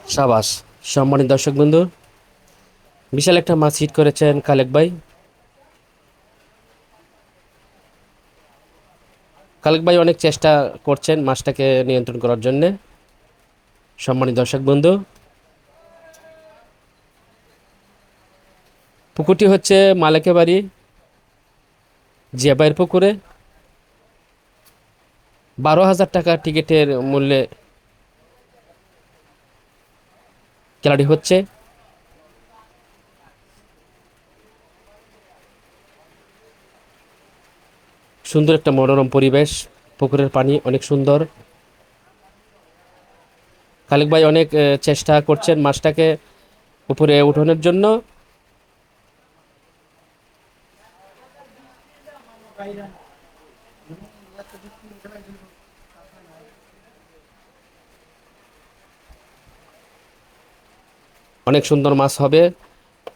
সাবাস। সম্মানিত দর্শক বন্ধু, বিশাল একটা মাছ হিট করেছেন খালেক ভাই। খালেক ভাই অনেক চেষ্টা করছেন মাছটাকে নিয়ন্ত্রণ করার জন্য। সম্মানিত দর্শক বন্ধু, পুকুরটি হচ্ছে মালেকে বাড়ি জিয়া ভাইয়ের পুকুরে। 12,000 টাকা টিকিটের মূল্যে খেলাটি হচ্ছে। সুন্দর একটা মনোরম পরিবেশ, পুকুরের পানি অনেক সুন্দর। খালেক ভাই অনেক চেষ্টা করছেন মাছটাকে উপরে উঠানোর জন্য। অনেক সুন্দর মাছ হবে।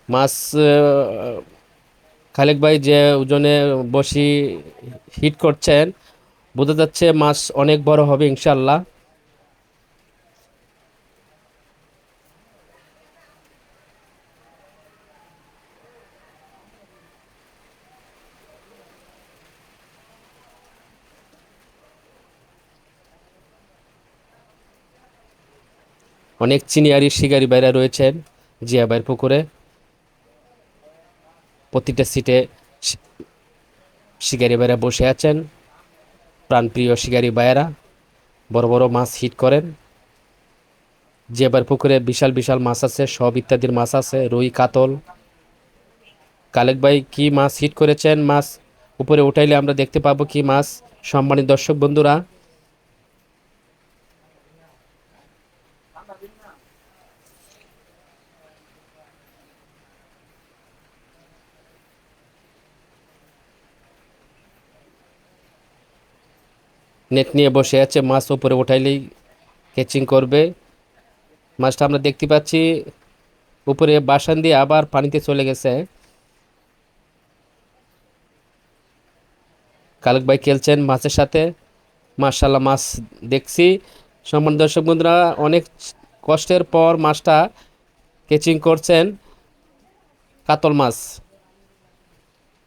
মাছ খালেক ভাই যে ওজনে বসি হিট করছেন, বোঝা যাচ্ছে মাছ অনেক বড় হবে ইনশাল্লাহ। অনেক চিনিয়ারি শিকারি ভাইরা রয়েছেন জিয়া ভাইয়ের পুকুরে। প্রতিটা সিটে শি- শিকারি ভাইরা বসে আছেন। প্রাণপ্রিয় শিকারি ভাইয়েরা বড় বড় মাছ হিট করেন। জিয়া ভাইয়ের পুকুরে বিশাল বিশাল মাছ আছে, সব ইত্যাদির মাছ আছে, রুই কাতল। কালেক ভাই কি মাছ হিট করেছেন, মাছ উপরে উঠাইলে আমরা দেখতে পাবো কি মাছ। সম্মানিত দর্শক বন্ধুরা, নেট নিয়ে বসে আছে, মাছ উপরে উঠাইলেই ক্যাচিং করবে। মাছটা আমরা দেখতে পাচ্ছি উপরে বাসান দিয়ে আবার পানিতে চলে গেছে। কালেক ভাই খেলছেন মাছের সাথে, মার্শাল্লাহ মাছ দেখছি। সম্মান দর্শক বন্ধুরা, অনেক কষ্টের পর মাছটা ক্যাচিং করছেন। কাতল মাছ,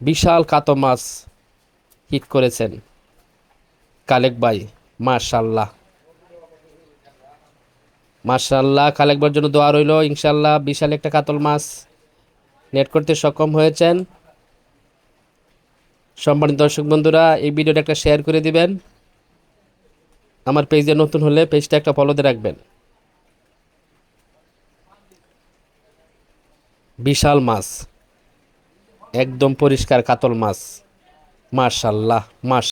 বিশাল কাতল মাছ হিট করেছেন কালেক ভাই। মার্শাল্লাহ মার্শাল্লাহ, কালেক ভাইয়ের জন্য দোয়া রইল। ইনশাল্লাহ বিশাল একটা কাতল মাছ নেট করতে সক্ষম হয়েছেন। সম্মানিত দর্শক বন্ধুরা, এই ভিডিওটা একটা শেয়ার করে দিবেন। আমার পেজে নতুন হলে পেজটা একটা ফলোতে রাখবেন। বিশাল মাছ, একদম পরিষ্কার কাতল মাছ। মার্শাল্লাহ মাশ